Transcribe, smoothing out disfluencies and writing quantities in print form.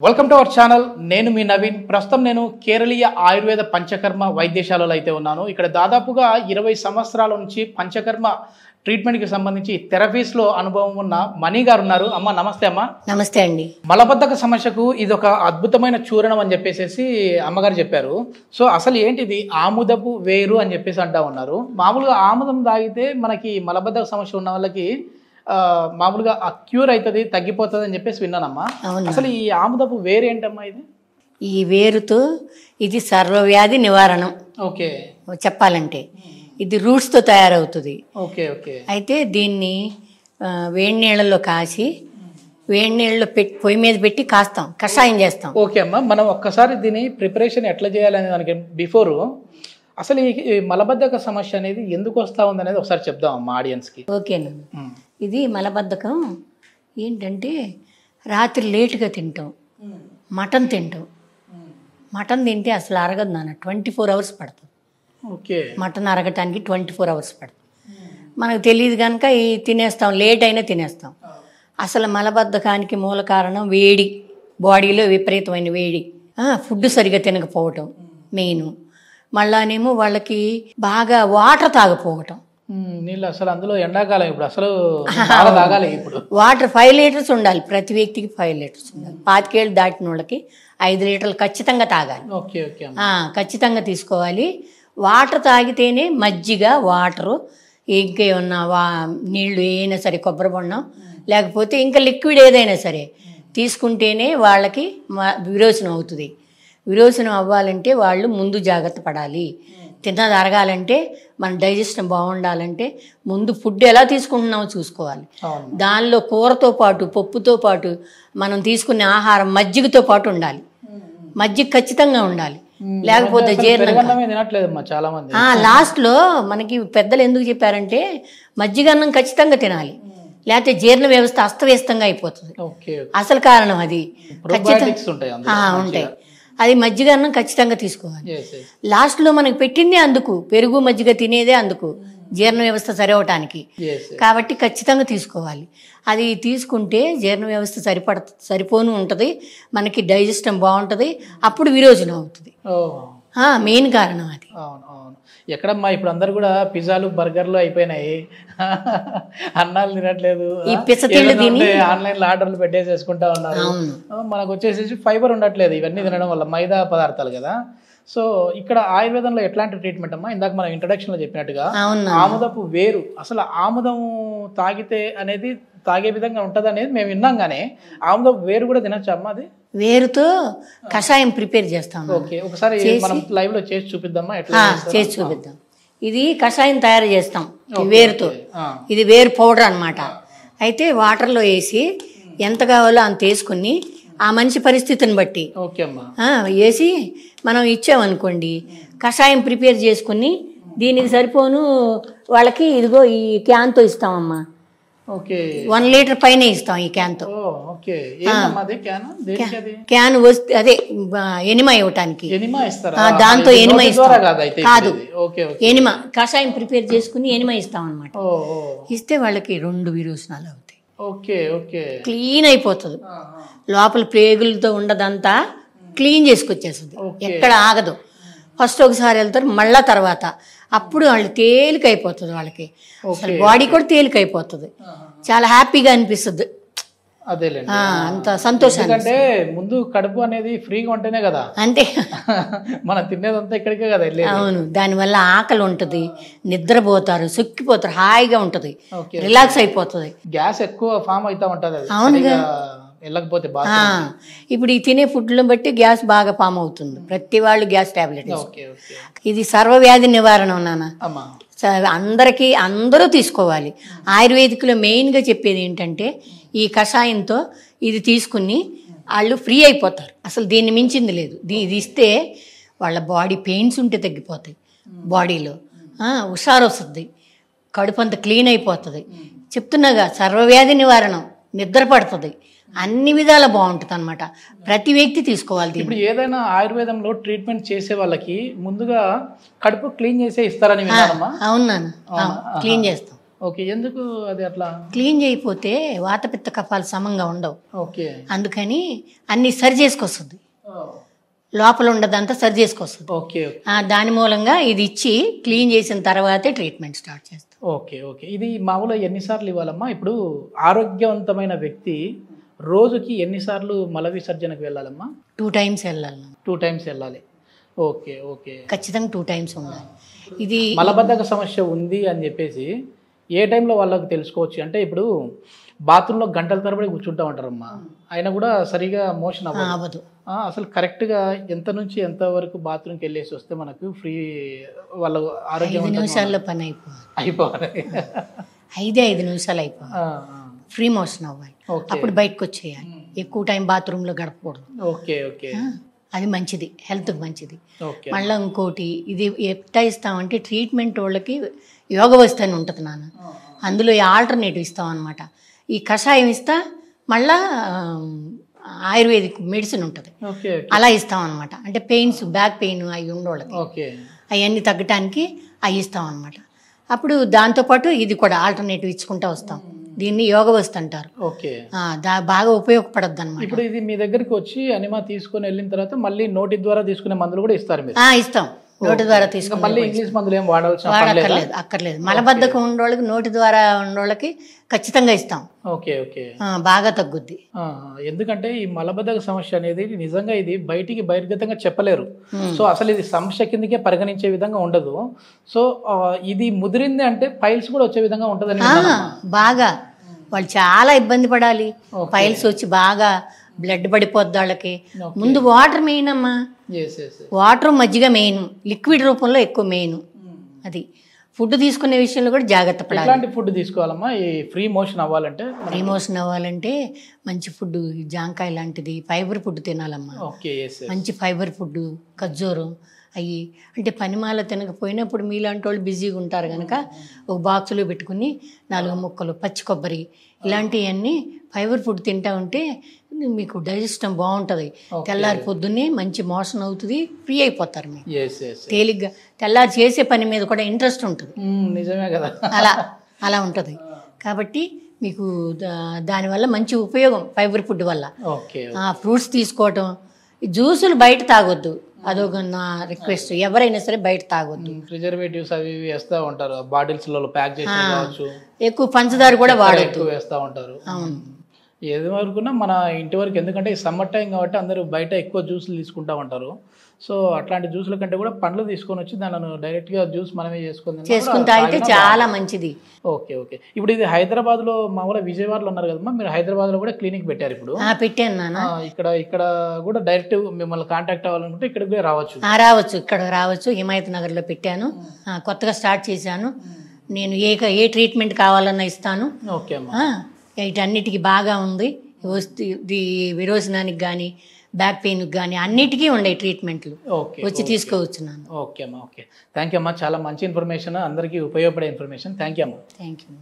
Welcome to our channel. నేను మీ నవీన్. ప్రస్తుతం నేను కేరళీయ ఆయుర్వేద పంచకర్మ వైద్యశాలలో అయితే ఉన్నాను. ఇక్కడ దాదాపుగా 20 సంవత్సరాల నుంచి పంచకర్మ ట్రీట్మెంట్కి సంబంధించి థెరపీస్లో అనుభవం ఉన్న మణి గారు ఉన్నారు. అమ్మ నమస్తే. అమ్మ నమస్తే అండి. మలబద్ధక సమస్యకు ఇది ఒక అద్భుతమైన చూరణం అని చెప్పేసి అమ్మగారు చెప్పారు. సో అసలు ఏంటిది ఆముదపు వేరు అని చెప్పేసి అంటా ఉన్నారు. మామూలుగా ఆముదం తాగితే మనకి మలబద్ధక సమస్య ఉన్న వాళ్ళకి మామూలుగా క్యూర్ అవుతుంది, తగ్గిపోతుంది అని చెప్పేసి విన్నానమ్మా. అసలు ఈ ఆముదపు వేరు ఏంటమ్మా? ఇది ఈ వేరుతో ఇది సర్వవ్యాధి నివారణం. ఓకే, చెప్పాలంటే ఇది రూట్స్తో తయారవుతుంది. Okay okay. అయితే దీన్ని వేడి నీళ్ళలో కాసి వేడి నీళ్ళలో పొయ్యి మీద పెట్టి కాస్తాం, కషాయం చేస్తాం. ఓకే అమ్మా, మనం ఒక్కసారి దీని ప్రిపరేషన్ ఎట్లా చేయాలనే దానికి బిఫోర్ అసలు ఈ మలబద్ధక సమస్య అనేది ఎందుకు వస్తూ ఉంది అనేది ఒకసారి చెప్దాం అమ్మా ఆడియన్స్కి. ఓకేనా. ఇది మలబద్ధకం ఏంటంటే రాత్రి లేటుగా తింటాం, మటన్ తింటాం. మటన్ తింటే అసలు అరగదు నాన్న, 24 hours పడుతుంది. ఓకే, మటన్ అరగటానికి 24 hours పడుతుంది. మనకు తెలియదు కనుక ఈ తినేస్తాం, లేట్ అయినా తినేస్తాం. అసలు మలబద్ధకానికి మూల కారణం వేడి, బాడీలో విపరీతమైన వేడి, ఫుడ్ సరిగా తినకపోవటం మెయిన్. మళ్ళానేమో వాళ్ళకి బాగా వాటర్ తాగపోవటం. నీళ్ళు అసలు అందులో ఎండాకాలం ఇప్పుడు అసలు తాగాలి. ఇప్పుడు వాటర్ 5 liters ఉండాలి, ప్రతి వ్యక్తికి 5 liters ఉండాలి. 25 ఏళ్ళు దాటిన వాళ్ళకి 5 లీటర్లు ఖచ్చితంగా తాగాలి. ఓకే ఓకే, ఖచ్చితంగా తీసుకోవాలి. వాటర్ తాగితేనే మజ్జిగ, వాటరు, ఇంకేమన్నా నీళ్లు ఏదైనా సరే, కొబ్బరి బొండం లేకపోతే ఇంకా లిక్విడ్ ఏదైనా సరే తీసుకుంటేనే వాళ్ళకి విరోచనం అవుతుంది. విరోచనం అవ్వాలంటే వాళ్ళు ముందు జాగ్రత్త పడాలి. తిన్నది అరగాలంటే, మన డైజెషన్ బాగుండాలంటే ముందు ఫుడ్ ఎలా తీసుకుంటున్నామో చూసుకోవాలి. దానిలో కూరతో పాటు, పప్పుతో పాటు మనం తీసుకునే ఆహారం మజ్జిగతో పాటు ఉండాలి. మజ్జిగ ఖచ్చితంగా ఉండాలి, లేకపోతే చాలా మంది లాస్ట్లో మనకి పెద్దలు ఎందుకు చెప్పారంటే మజ్జిగన్నం ఖచ్చితంగా తినాలి, లేకపోతే జీర్ణ వ్యవస్థ అస్తవ్యస్తంగా అయిపోతుంది. అసలు కారణం అది ఖచ్చితంగా ఉంటాయి. అది మజ్జిగ అన్నం ఖచ్చితంగా తీసుకోవాలి. లాస్ట్లో మనకి పెట్టిందే అందుకు, పెరుగు మజ్జిగ తినేదే అందుకు, జీర్ణ వ్యవస్థ సరివటానికి. కాబట్టి ఖచ్చితంగా తీసుకోవాలి. అది తీసుకుంటే జీర్ణ వ్యవస్థ సరిపోను ఉంటుంది, మనకి డైజెషన్ బాగుంటుంది, అప్పుడు విరోచనం అవుతుంది. మెయిన్ కారణం అది. ఎక్కడమ్మా ఇప్పుడు అందరు కూడా పిజ్జాలు బర్గర్లు అయిపోయినాయి, అన్నాలు తినట్లేదు, ఆన్లైన్ లో ఆర్డర్లు పెట్టేసేసుకుంటా ఉన్నారు. మనకు వచ్చేసి ఫైబర్ ఉండట్లేదు ఇవన్నీ తినడం వల్ల, మైదా పదార్థాలు కదా. సో ఇక్కడ ఆయుర్వేదంలో ఎట్లాంటి ట్రీట్మెంట్ అమ్మా? ఇందాక మనం ఇంట్రడక్షన్ లో చెప్పినట్టుగా ఆముదపు వేరు, అసలు ఆముదం తాగితే అనేది తాగే విధంగా ఉంటది అనేది మేము విన్నాం, కానీ ఆముదపు వేరు కూడా తినచ్చా అమ్మా? అది వేరుతో కషాయం ప్రిపేర్ చేస్తాం. ఓకే, ఒకసారి మనం లైవ్ లో చేసి చూపిద్దామా? చేసి చూపిద్దాం. ఇది కషాయం తయారు చేస్తాం వేరుతో. ఇది వేరు పౌడర్ అన్నమాట. అయితే వాటర్లో వేసి ఎంత కావాలో అంత వేసుకుని ఆ మనిషి పరిస్థితిని బట్టి వేసి మనం ఇచ్చామనుకోండి, కషాయం ప్రిపేర్ చేసుకుని దీనికి సరిపోను వాళ్ళకి ఇదిగో ఈ క్యాన్తో ఇస్తామమ్మా. 1 లీటర్ పైన ఇస్తాం ఈ క్యాన్తో. క్యాన్ వస్తే అదే ఎనిమా ఇవ్వటానికి, దాంతో ఎనిమా ఇస్తాం కాదు, ఎనిమా కషాయం ప్రిపేర్ చేసుకుని ఎనిమా ఇస్తాం అనమాట. ఇస్తే వాళ్ళకి 2 విరోచనాలు అవుతాయి. క్లీన్ అయిపోతుంది, లోపల ప్రేగులతో ఉండదంతా క్లీన్ చేసుకొచ్చేస్తుంది, ఎక్కడ ఆగదు. ఫస్ట్ ఒకసారి వెళ్తారు, మళ్ళా తర్వాత అప్పుడు వాళ్ళు తేలికైపోతుంది, వాళ్ళకి అసలు బాడీ కూడా తేలికైపోతుంది, చాలా హ్యాపీగా అనిపిస్తుంది. అంత సంతోషం. అంటే ముందు కడుపు అనేది ఫ్రీగా ఉంటేనే కదా, అంతే మనం తినేదంతా ఇక్కడికే కదా. అవును, దానివల్ల ఆకలి ఉంటుంది, నిద్రపోతారు, సొక్కిపోతారు, హాయిగా ఉంటుంది, రిలాక్స్ అయిపోతుంది. గ్యాస్ ఎక్కువ ఫామ్ అవుతా ఉంటది. అవునుగా, వెళ్ళకపోతే ఇప్పుడు ఈ తినే ఫుడ్లను బట్టి గ్యాస్ బాగా ఫామ్ అవుతుంది. ప్రతి వాళ్ళు గ్యాస్ టాబ్లెట్. ఇది సర్వవ్యాధి నివారణ నాన్న, అందరికీ అందరూ తీసుకోవాలి. ఆయుర్వేదిక్లో మెయిన్గా చెప్పేది ఏంటంటే ఈ కషాయంతో ఇది తీసుకుని వాళ్ళు ఫ్రీ అయిపోతారు. అసలు దీన్ని మించింది లేదు. ఇది ఇస్తే వాళ్ళ బాడీ పెయిన్స్ ఉంటే తగ్గిపోతాయి, బాడీలో హుషారు వస్తుంది, కడుపు అంతా క్లీన్ అయిపోతుంది. చెప్తున్నాగా సర్వవ్యాధి నివారణం, నిద్ర పడుతుంది, అన్ని విధాల బాగుంటుంది అనమాట. ప్రతి వ్యక్తి తీసుకోవాలి. ఇప్పుడు ఏదైనా ఆయుర్వేదంలో ట్రీట్మెంట్ చేసే వాళ్ళకి ముందుగా కడుపు క్లీన్ చేసే ఇస్తారని విన్నానమ్మా? అవును నాన్న, క్లీన్ చేస్తాం. ఓకే, ఎందుకు అది అట్లా? క్లీన్ చేయకపోతే వాతపిత్త కఫాలు సమంగా ఉండవు. ఓకే, అందుకని అన్ని సరి చేసుకొస్తుంది, లోపల ఉండదంతా సరి చేసుకొస్తుంది. ఓకే, దాని మూలంగా ఇది ఇచ్చి క్లీన్ చేసిన తర్వాతే ట్రీట్మెంట్ స్టార్ట్ చేస్తాం. Okay, okay. ఇది మామూలుగా ఎన్నిసార్లు ఇవ్వాలమ్మా? ఇప్పుడు ఆరోగ్యవంతమైన వ్యక్తి రోజుకి ఎన్నిసార్లు మల విసర్జనకు వెళ్ళాలమ్మా? 2 times వెళ్ళాలి. 2 times వెళ్ళాలి. ఓకే, ఓకే, ఖచ్చితంగా 2 times ఉండాలి. ఇది మలబద్ధక సమస్య ఉంది అని చెప్పేసి ఏ టైంలో వాళ్ళకి తెలుసుకోవచ్చు అంటే, ఇప్పుడు బాత్రూంలో గంటల తరబడి కూర్చుంటా ఉంటారమ్మా, అయినా కూడా సరిగా మోషన్ అవ్వదు. అసలు కరెక్ట్గా ఎంత నుంచి ఎంత వరకు బాత్రూమ్కి వెళ్ళేసి వస్తే మనకు ఫ్రీ వాళ్ళ ఆరోగ్యం 5 నిమిషాల్లో పని అయిపోవాలి. 5 నిమిషాలు అయిపోవాలి. ఫ్రీ మోషన్ అవ్వాలి, అప్పుడు బయటకు వచ్చేయాలి. ఎక్కువ టైం బాత్రూంలో గడపకూడదు. ఓకే, ఓకే, అది మంచిది, హెల్త్కి మంచిది. మళ్ళీ ఇంకోటి, ఇది ఎట్లా ఇస్తామంటే ట్రీట్మెంట్ వాళ్ళకి యోగ వస్తు అని ఉంటుంది నాన్న, అందులో ఆల్టర్నేటివ్ ఇస్తాం అనమాట. ఈ కషాయం ఇస్తా, మళ్ళా ఆయుర్వేదిక్ మెడిసిన్ ఉంటుంది, అలా ఇస్తాం అనమాట. అంటే పెయిన్స్, బ్యాక్ పెయిన్ అవి ఉండేవాళ్ళకి అవన్నీ తగ్గటానికి అవి ఇస్తాం అనమాట. అప్పుడు దాంతోపాటు ఇది కూడా ఆల్టర్నేటివ్ ఇచ్చుకుంటూ వస్తాం. దీన్ని యోగ వస్తు అంటారు. బాగా ఉపయోగపడద్దు అనమాట. ఇప్పుడు ఇది మీ దగ్గరికి వచ్చి అనిమా తీసుకొని వెళ్ళిన తర్వాత మళ్ళీ నోటి ద్వారా తీసుకునే మందులు కూడా ఇస్తారు మీరు? ఇస్తాం. నోటి ద్వారా తీసుకుని మళ్ళీ ఇంగ్లీష్ మందులు ఏం వాడక్కర్లేదు, అక్కర్లేదు. మలబద్ధకం ఉన్నోళ్ళకి నోటి ద్వారా ఉన్నోళ్ళకి ఖచ్చితంగా ఇస్తాం. ఓకే, ఓకే, బాగా తగ్గుద్ది. ఎందుకంటే ఈ మలబద్ధక సమస్య అనేది నిజంగా ఇది బయటికి బహిర్గతంగా చెప్పలేరు. సో అసలు ఇది సమస్య కిందకే పరిగణించే విధంగా ఉండదు. సో ఇది ముదిరింది అంటే పైల్స్ కూడా వచ్చే విధంగా ఉంటుందని బాగా వాళ్ళు చాలా ఇబ్బంది పడాలి. పైల్స్ వచ్చి బాగా బ్లడ్ పడిపోద్ది వాళ్ళకి. ముందు వాటర్ మెయిన్ అమ్మా, వాటర్ మజ్జిగ మెయిన్, లిక్విడ్ రూపంలో ఎక్కువ మెయిన్. అది ఫుడ్ తీసుకునే విషయంలో కూడా జాగ్రత్త పడాలి. ఎలాంటి ఫుడ్ తీసుకోవాలమ్మా ఈ ఫ్రీ మోషన్ అవ్వాలంటే? ఫ్రీ మోషన్ అవ్వాలంటే మంచి ఫుడ్, జాంకాయ లాంటిది ఫైబర్ ఫుడ్ తినాలమ్మా. మంచి ఫైబర్ ఫుడ్, ఖర్జూరం అవి. అంటే పనిమాల తినకపోయినప్పుడు మీలాంటి వాళ్ళు బిజీగా ఉంటారు కనుక ఒక బాక్సులో పెట్టుకుని 4 ముక్కలు పచ్చి కొబ్బరి ఇలాంటివన్నీ ఫైబర్ ఫుడ్ తింటా ఉంటే మీకు డైజెషన్ బాగుంటుంది. తెల్లారి పొద్దున్నే మంచి మోషన్ అవుతుంది, ఫ్రీ అయిపోతారు మీరు తేలిగ్గా. తెల్లారి చేసే పని మీద కూడా ఇంట్రెస్ట్ ఉంటుంది. నిజమే కదా, అలా ఉంటుంది. కాబట్టి మీకు దానివల్ల మంచి ఉపయోగం ఫైబర్ ఫుడ్ వల్ల. ఫ్రూట్స్ తీసుకోవటం, జ్యూసులు బయట తాగొద్దు, అదొక నా రిక్వెస్ట్. ఎవరైనా సరే బయట తాగొద్దు. ప్రిజర్వేటివ్స్ అవి వేస్తూ ఉంటారు, బాటిల్స్ లో ప్యాక్ చేసి కావచ్చు. ఎక్కువ పంచదార కూడా వాడొద్దు, వేస్తూ ఉంటారు. అవును, ఏది వరకున్నా మన ఇంటి వరకు. ఎందుకంటే సమ్మర్ టైం కాబట్టి అందరూ బయట ఎక్కువ జ్యూసులు తీసుకుంటూ ఉంటారు. సో అట్లాంటి జ్యూసుల కంటే కూడా పండ్లు తీసుకొని వచ్చి దానిని డైరెక్ట్గా జ్యూస్ మనమే చేసుకుంటా అయితే చాలా మంచిది. Okay, okay. ఇప్పుడు ఇది హైదరాబాద్లో మామూలుగా విజయవాడలో ఉన్నారు కదమ్మా, మీరు హైదరాబాద్లో కూడా క్లినిక్ పెట్టారు ఇప్పుడు? పెట్టాను నాన్న. ఇక్కడ కూడా డైరెక్ట్ మిమ్మల్ని కాంటాక్ట్ అవ్వాలనుకుంటే ఇక్కడికి రావచ్చు? ఇక్కడ రావచ్చు. హిమాయత్ నగర్లో పెట్టాను, కొత్తగా స్టార్ట్ చేశాను. నేను ఏ ట్రీట్మెంట్ కావాలన్నా ఇస్తాను. ఓకే అమ్మా. వీటన్నిటికీ బాగా ఉంది. విరోచనానికి కానీ బ్యాక్ పెయిన్కి కానీ అన్నిటికీ ఉండే ట్రీట్మెంట్లు. వచ్చి తీసుకోవచ్చు నాన్న. ఓకే అమ్మా, ఓకే. థ్యాంక్ యూ అమ్మా, చాలా మంచి ఇన్ఫర్మేషన్, అందరికీ ఉపయోగపడే ఇన్ఫర్మేషన్. థ్యాంక్ యూ అమ్మా. Thank you.